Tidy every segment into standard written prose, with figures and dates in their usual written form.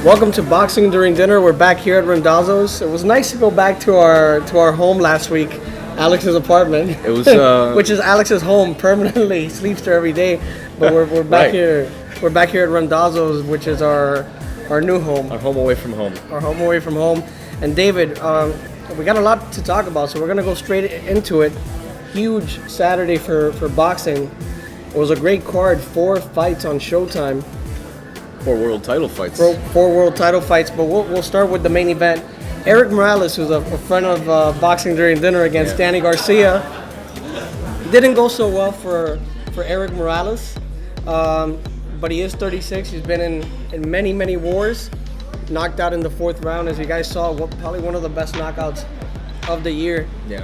Welcome to Boxing During Dinner. We're back here at Randazzo'S. It was nice to go back to our home last week, Alex's apartment. It was which is Alex's home permanently. He sleeps there every day. But we're back Right. here. We're back here at Randazzo'S, which is our new home. our home away from home. Our home away from home. And David, we got a lot to talk about, so we're gonna go straight into it. Huge Saturday for boxing. It was a great card. 4 fights on Showtime. 4 world title fights. Four world title fights, but we'll start with the main event. Erik Morales, who's a friend of Boxing During Dinner, against Danny Garcia. Didn't go so well for Erik Morales, but he is 36. He's been in many wars. Knocked out in the 4th round, as you guys saw. Probably one of the best knockouts of the year. Yeah.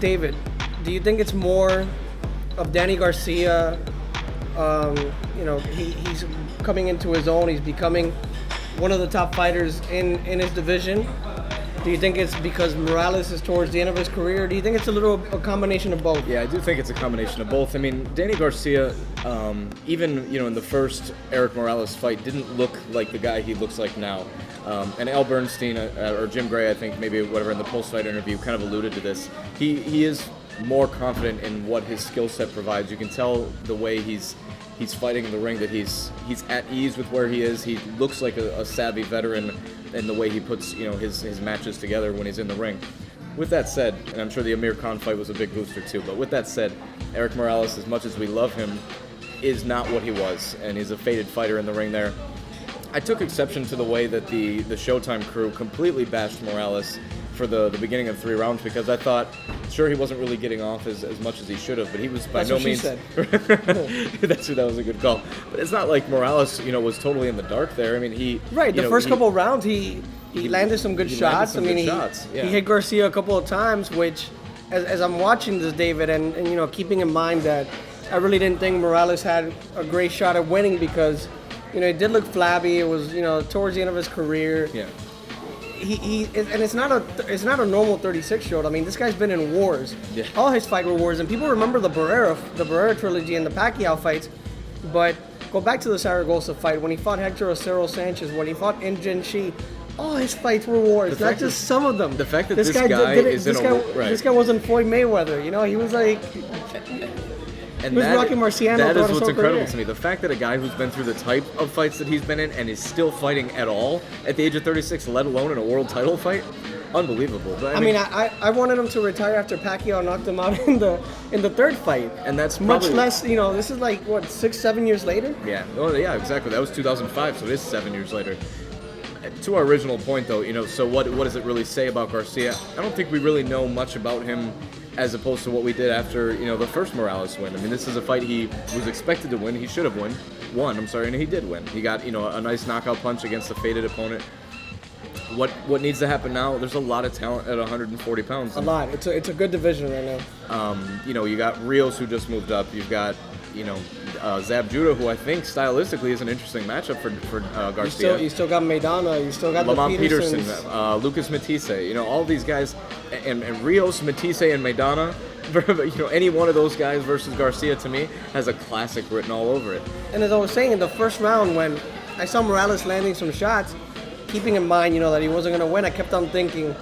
David, do you think it's more of Danny Garcia? He's coming into his own. He's becoming one of the top fighters in his division. Do you think it's because Morales is towards the end of his career? Or do you think it's a combination of both? Yeah, I do think it's a combination of both. I mean, Danny Garcia, even in the first Erik Morales fight, didn't look like the guy he looks like now. And Al Bernstein or Jim Gray, I think maybe whatever in the post-fight interview, kind of alluded to this. He is more confident in what his skill set provides. You can tell the way he's fighting in the ring that he's at ease with where he is. He looks like a savvy veteran in the way he puts his matches together when he's in the ring. With that said, and I'm sure the Amir Khan fight was a big booster too, but with that said, Erik Morales, as much as we love him, is not what he was, and he's a faded fighter in the ring there. I took exception to the way that the Showtime crew completely bashed Morales for the beginning of 3 rounds, because I thought, sure, he wasn't really getting off as much as he should have, but he was by That's no what means. She said. That was a good call. But it's not like Morales, was totally in the dark there. I mean, the first couple of rounds, he landed some good shots. He hit Garcia a couple of times, which, as I'm watching this, David, and keeping in mind that I really didn't think Morales had a great shot at winning, because he did look flabby. It was towards the end of his career. Yeah. And it's not a normal 36-year-old. I mean, this guy's been in wars. Yeah. All his fights were wars, and people remember the Barrera trilogy and the Pacquiao fights. But go back to the Zaragoza fight when he fought Hector Acero Sanchez, when he fought Injin Shi. All his fights were wars, not just some of them. The fact that this guy wasn't Floyd Mayweather. He was like. And Rocky Marciano. That is what's incredible to me. The fact that a guy who's been through the type of fights that he's been in and is still fighting at all at the age of 36, let alone in a world title fight, unbelievable. But, I wanted him to retire after Pacquiao knocked him out in the 3rd fight. And that's much less. This is like what, 6-7 years later. Yeah. Oh, yeah. Exactly. That was 2005, so it is 7 years later. To our original point, though, so what does it really say about Garcia? I don't think we really know much about him, as opposed to what we did after the first Morales win. I mean, this is a fight he was expected to win. He should have won, and he did win. He got a nice knockout punch against a faded opponent. What needs to happen now? There's a lot of talent at 140 pounds. A lot. It's a good division right now. You got Rios, who just moved up. You've got Zab Judah, who I think stylistically is an interesting matchup for Garcia. You still got Maidana. You still got Lamont the Peterson, Lucas Matisse. All these guys, and Rios, Matisse, and Maidana. Any one of those guys versus Garcia, to me, has a classic written all over it. And as I was saying, in the first round, when I saw Morales landing some shots, keeping in mind that he wasn't going to win, I kept on thinking,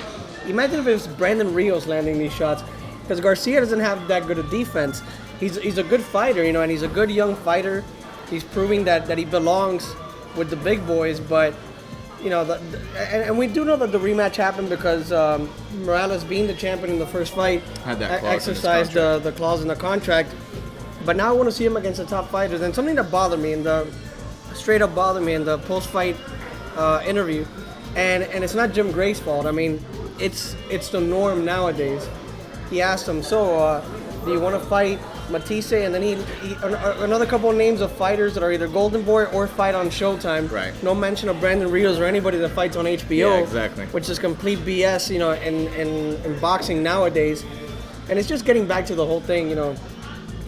imagine if it was Brandon Rios landing these shots, because Garcia doesn't have that good a defense. He's a good fighter, and he's a good young fighter. He's proving that he belongs with the big boys, but and we do know that the rematch happened because Morales, being the champion in the first fight, had that clause exercised the clause in the contract. But now I want to see him against the top fighters. And something that bothered me in the post-fight interview, and it's not Jim Gray's fault. I mean, it's the norm nowadays. He asked him, so do you want to fight Matisse? And then he another couple of names of fighters that are either Golden Boy or fight on Showtime. Right. No mention of Brandon Rios or anybody that fights on HBO. Yeah, exactly. Which is complete BS, in boxing nowadays. And it's just getting back to the whole thing,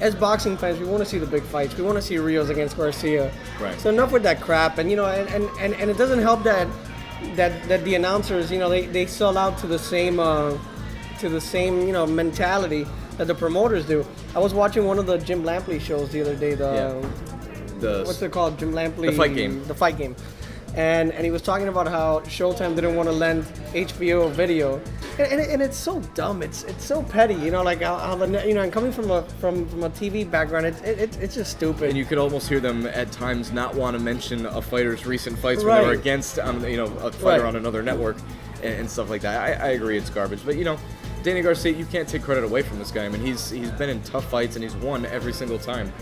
As boxing fans, we want to see the big fights. We want to see Rios against Garcia. Right. So enough with that crap. And and it doesn't help that the announcers, they sell out to the same mentality that the promoters do. I was watching one of the Jim Lampley shows the other day. What's it called? Jim Lampley. The Fight Game. The Fight Game. and he was talking about how Showtime didn't want to lend HBO video, and it's so dumb. It's so petty, you know, like how the, you know, and coming from a TV background, it's just stupid. And you could almost hear them at times not want to mention a fighter's recent fights when Right. they were against you know, a fighter on another network and stuff like that. I agree, it's garbage, but you know, Danny Garcia, you can't take credit away from this guy. I mean, he's been in tough fights and he's won every single time.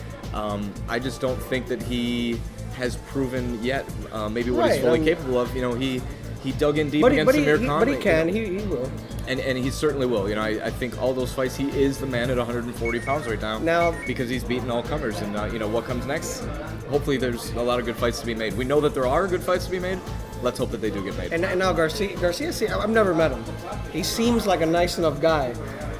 I just don't think that he has proven yet maybe what he's fully capable of. You know, he dug in deep against Amir Khan. But he can, he will. And he certainly will. You know, I think all those fights, he is the man at 140 pounds right now. Because he's beaten all comers. And, you know, what comes next? Hopefully there's a lot of good fights to be made. We know that there are good fights to be made. Let's hope that they do get made. And now Garcia, I've never met him. He seems like a nice enough guy.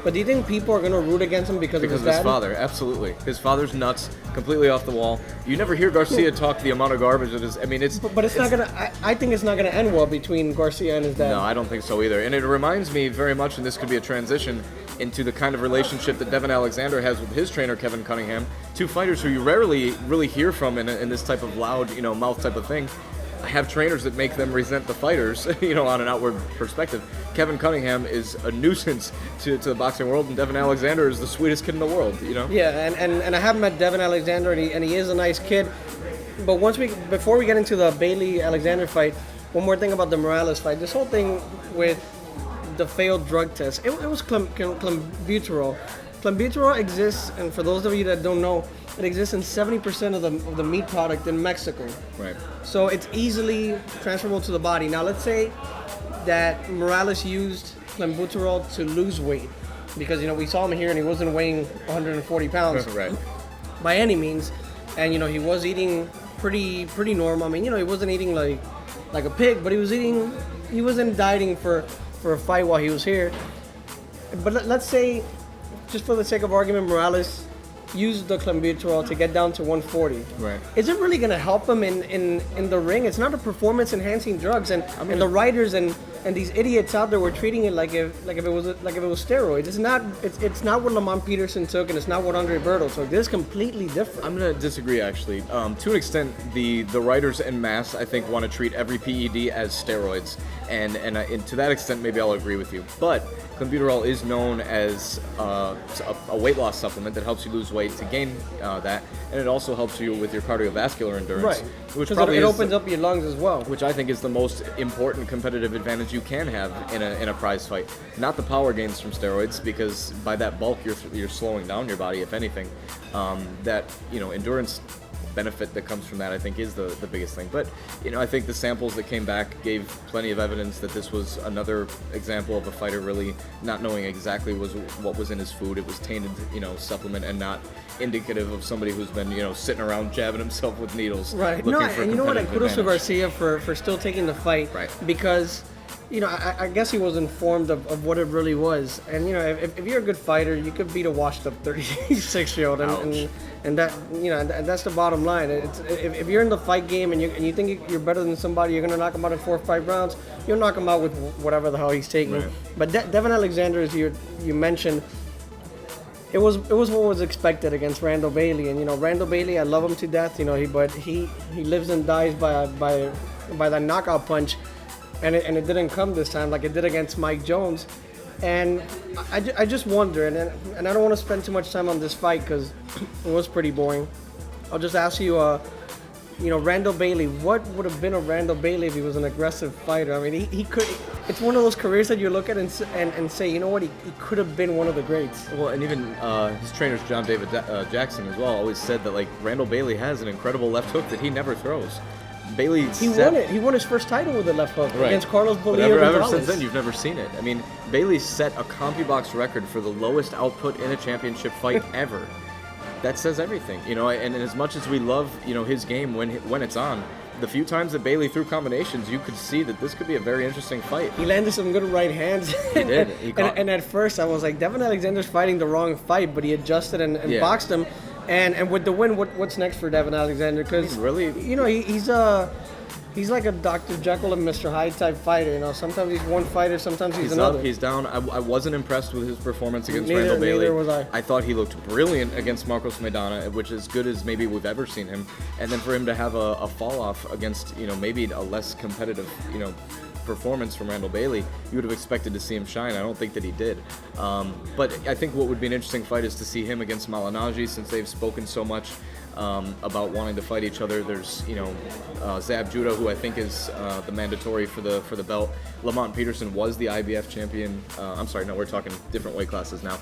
But do you think people are going to root against him because of his dad? Father, absolutely. His father's nuts, completely off the wall. You never hear Garcia talk the amount of garbage that is. I mean, But it's not going to. I think it's not going to end well between Garcia and his dad. No, I don't think so either. And it reminds me very much, and this could be a transition into the kind of relationship that Devon Alexander has with his trainer, Kevin Cunningham. Two fighters who you rarely really hear from in this type of loud, you know, mouth type of thing. Have trainers that make them resent the fighters, you know, on an outward perspective. Kevin Cunningham is a nuisance to the boxing world, and Devon Alexander is the sweetest kid in the world, you know? Yeah, and I haven't met Devon Alexander, and he is a nice kid. But before we get into the Bailey-Alexander fight, one more thing about the Morales fight. This whole thing with the failed drug test, it was clenbuterol. Clenbuterol exists, and for those of you that don't know, it exists in 70% of the meat product in Mexico. Right. So it's easily transferable to the body. Now let's say that Morales used clenbuterol to lose weight, because, you know, we saw him here and he wasn't weighing 140 pounds Right. by any means, and, you know, he was eating pretty normal. I mean, you know, he wasn't eating like a pig, but he wasn't dieting for a fight while he was here. But let's say, just for the sake of argument, Morales used the clenbuterol to get down to 140. Right. Is it really going to help him in the ring? It's not a performance-enhancing drugs, and the writers and these idiots out there were treating it like if it was steroids. It's not what Lamont Peterson took, and it's not what Andre Berto took. This is completely different. I'm going to disagree, actually. To an extent, the writers en masse, I think, want to treat every PED as steroids, and to that extent, maybe I'll agree with you. But clenbuterol is known as a weight loss supplement that helps you lose weight to gain that, and it also helps you with your cardiovascular endurance, Right. which Because probably it opens up your lungs as well. which I think is the most important competitive advantage you can have in a prize fight. Not the power gains from steroids, because by that bulk you're slowing down your body, if anything. That, you know, endurance benefit that comes from that, I think, is the biggest thing. But, you know, I think the samples that came back gave plenty of evidence that this was another example of a fighter really not knowing exactly what was in his food. It was tainted, you know, supplement, and not indicative of somebody who's been, you know, sitting around jabbing himself with needles. Right. Looking No, for and you know what? Kudos to advantage. Garcia for still taking the fight. Right. Because, you know, I guess he was informed of what it really was. And, you know, if you're a good fighter, you could beat a washed-up 36-year-old. And that, you know, and that's the bottom line. If you're in the fight game and you think you're better than somebody, you're going to knock him out in 4 or 5 rounds, you'll knock him out with whatever the hell he's taking. Right. But Devon Alexander, as you mentioned, it was what was expected against Randall Bailey. And, you know, Randall Bailey, I love him to death, you know, but he lives and dies by that knockout punch. And it didn't come this time like it did against Mike Jones. And I just wonder, and I don't want to spend too much time on this fight because it was pretty boring. I'll just ask you, you know, Randall Bailey, what would have been a Randall Bailey if he was an aggressive fighter? I mean, he could. It's one of those careers that you look at and say, you know what, he could have been one of the greats. Well, and even his trainers, John David Jackson as well, always said that, like, Randall Bailey has an incredible left hook that he never throws. Bailey won it. He won his first title with a left hook against Carlos Bolívar But ever Gonzalez. since then, you've never seen it. I mean, Bailey set a CompuBox record for the lowest output in a championship fight ever. That says everything, you know. And as much as we love, you know, his game when it's on, the few times that Bailey threw combinations, you could see that this could be a very interesting fight. He landed some good right hands. He did. And at first, I was like, Devon Alexander's fighting the wrong fight, but he adjusted and boxed him. And with the win, what's next for Devon Alexander? Because Really, you know, He's like a Dr. Jekyll and Mr. Hyde type fighter. You know, sometimes he's one fighter, sometimes he's another. Up, he's down. I wasn't impressed with his performance against Neither- Randall Bailey. neither was I. I thought he looked brilliant against Marcos Maidana, which is good as maybe we've ever seen him. And then for him to have a fall off against, maybe a less competitive, performance from Randall Bailey, you would have expected to see him shine. I don't think that he did. But I think what would be an interesting fight is to see him against Malignaggi, since they've spoken so much about wanting to fight each other. There's, Zab Judah, who I think is the mandatory for the belt. Lamont Peterson was the IBF champion. I'm sorry, no, we're talking different weight classes now.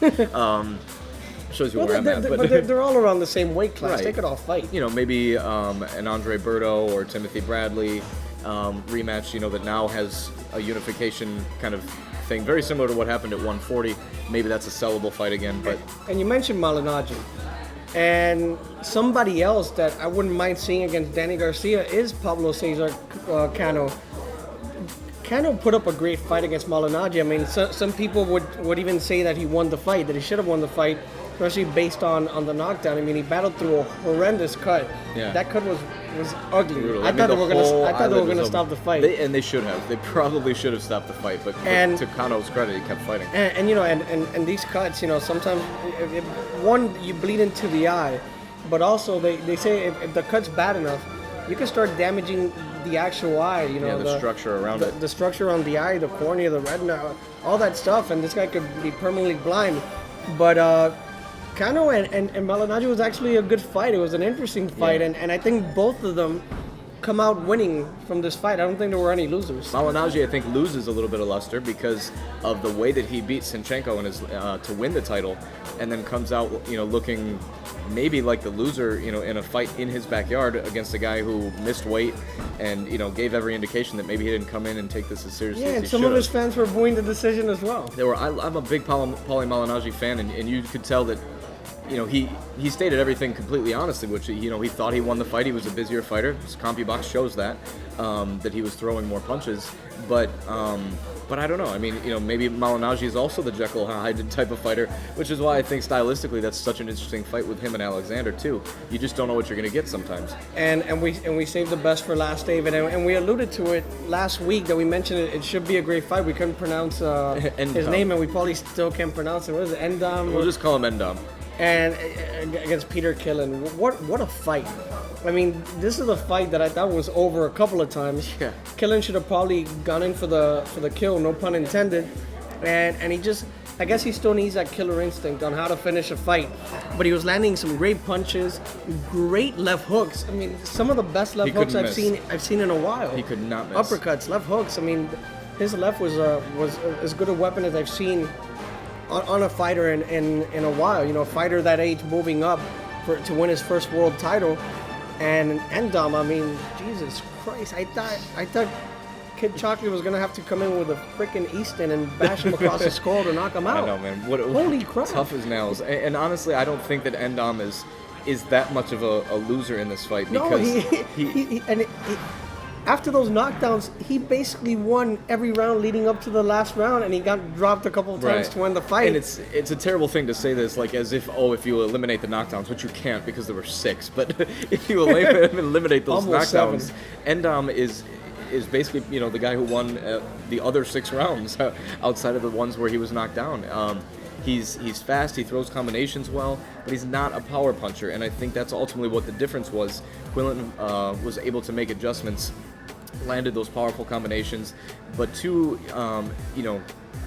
Shows you where I'm at. But they're all around the same weight class. Right. They could all fight. Maybe an Andre Berto or Timothy Bradley rematch, that now has a unification kind of thing, very similar to what happened at 140. Maybe that's a sellable fight again. But And you mentioned Malignaggi. And somebody else that I wouldn't mind seeing against Danny Garcia is Pablo Cesar Cano. Cano put up a great fight against Malignaggi. I mean, some people would even say that he won the fight, that he should have won the fight, especially based on the knockdown. I mean, he battled through a horrendous cut. Yeah. That cut was ugly. Brutal. I thought they were going to stop the fight. They should have. They probably should have stopped the fight. But to Cano's credit, he kept fighting. And these cuts, sometimes if one, you bleed into the eye, but also they say if the cut's bad enough, you can start damaging the actual eye. The structure around it. The structure around the eye, the cornea, the retina, all that stuff, and this guy could be permanently blind. But Cano and Malignaggi was actually a good fight. It was an interesting fight, and I think both of them come out winning from this fight. I don't think there were any losers. Malignaggi, I think, loses a little bit of luster because of the way that he beat Sinchenko in his to win the title, and then comes out, looking maybe like the loser, in a fight in his backyard against a guy who missed weight and, gave every indication that maybe he didn't come in and take this as seriously as he and should some of have. his fans were booing the decision as well. I'm a big Paulie Malignaggi fan, and you could tell that, he stated everything completely honestly, which, he thought he won the fight. He was a busier fighter. His CompuBox shows that he was throwing more punches. But I don't know. I mean, maybe Malignaggi is also the Jekyll and Hyde type of fighter, which is why I think stylistically that's such an interesting fight with him and Alexander too. You just don't know what you're going to get sometimes. And we saved the best for last, David. And we alluded to it last week that we mentioned it should be a great fight. We couldn't pronounce his name, and we probably still can't pronounce it. What is it? N'Dam? We'll just call him N'Dam. And against Peter Quillin. What a fight. I mean, this is a fight that I thought was over a couple of times. Yeah. Quillin should have probably gone in for the kill, no pun intended. And he just, I guess he still needs that killer instinct on how to finish a fight. But he was landing some great punches, great left hooks. I mean, some of the best left hooks I've seen in a while. He could not miss. Uppercuts, left hooks. I mean, his left was as good a weapon as I've seen on a fighter in a while. A fighter that age moving up to win his first world title. And N'Dam, I mean, Jesus Christ, I thought Kid Chocolate was gonna have to come in with a freaking Easton and bash him across the skull to knock him out. I know, man. Holy crap! Tough as nails. And honestly, I don't think that N'Dam is that much of a loser in this fight, because after those knockdowns, he basically won every round leading up to the last round, and he got dropped a couple of times to win the fight. And it's a terrible thing to say this, like as if, if you eliminate the knockdowns, which you can't because there were 6, but if you eliminate those knockdowns, N'Dam is basically, the guy who won the other 6 rounds outside of the ones where he was knocked down. He's fast, he throws combinations well, but he's not a power puncher, and I think that's ultimately what the difference was. Quillin was able to make adjustments, landed those powerful combinations, but to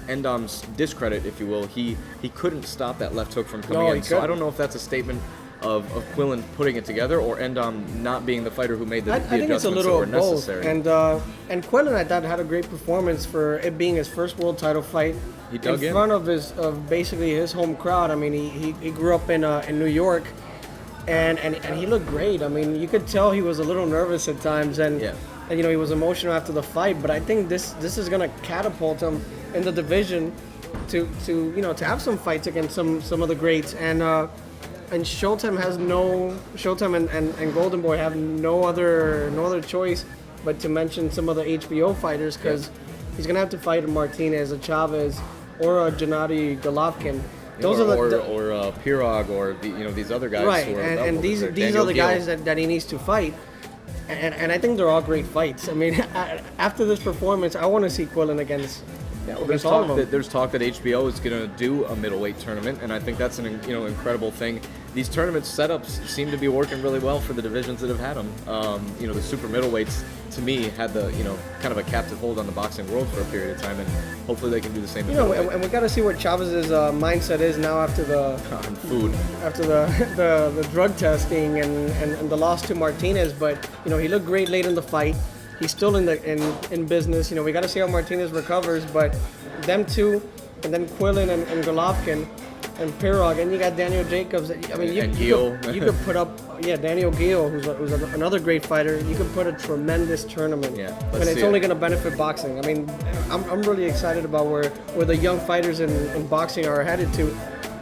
N'Dam's discredit, if you will, he couldn't stop that left hook from coming in. So I don't know if that's a statement of Quillin putting it together, or N'Dam not being the fighter who made the adjustments it's a little that were of both. necessary. And Quillin, I thought, had a great performance for it being his first world title fight in front of basically his home crowd. I mean, he grew up in New York, and he looked great. I mean, you could tell he was a little nervous at times, and he was emotional after the fight. But I think this is gonna catapult him in the division to have some fights against some of the greats. And Showtime and Golden Boy have no other choice but to mention some of the HBO fighters, because he's gonna have to fight a Martinez, a Chavez, or a Gennady Golovkin. Those are Pirog, or these other guys. Right, who are and these are the guys that he needs to fight. And I think they're all great fights. I mean, after this performance, I want to see Quillin against. Yeah, well, against all of them. there's talk that HBO is going to do a middleweight tournament, and I think that's an incredible thing. These tournament setups seem to be working really well for the divisions that have had them. The super middleweights, to me, had the kind of a captive hold on the boxing world for a period of time, and hopefully they can do the same. And we got to see what Chavez's mindset is now after the food, after the drug testing and the loss to Martinez. But he looked great late in the fight. He's still in business. We got to see how Martinez recovers. But them two, and then Quillin and Golovkin and Pirog, and you got Daniel Jacobs. I mean, you could put up Daniel Gil, who's another great fighter. You could put a tremendous tournament. Yeah, and it's only going to benefit boxing. I mean, I'm really excited about where the young fighters in boxing are headed to.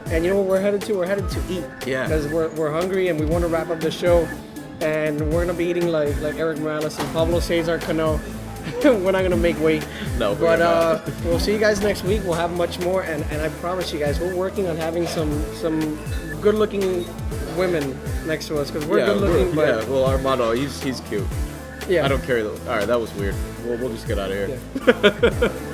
And you know what we're headed to? We're headed to eat. Yeah. Because we're hungry and we want to wrap up the show. And we're gonna be eating like Erik Morales and Pablo Cesar Cano. We're not gonna make weight. No. But we'll see you guys next week. We'll have much more, and I promise you guys, we're working on having some good-looking women next to us because we're good-looking. But well, Armando, he's cute. Yeah. I don't care. All right, that was weird. We'll just get out of here. Yeah.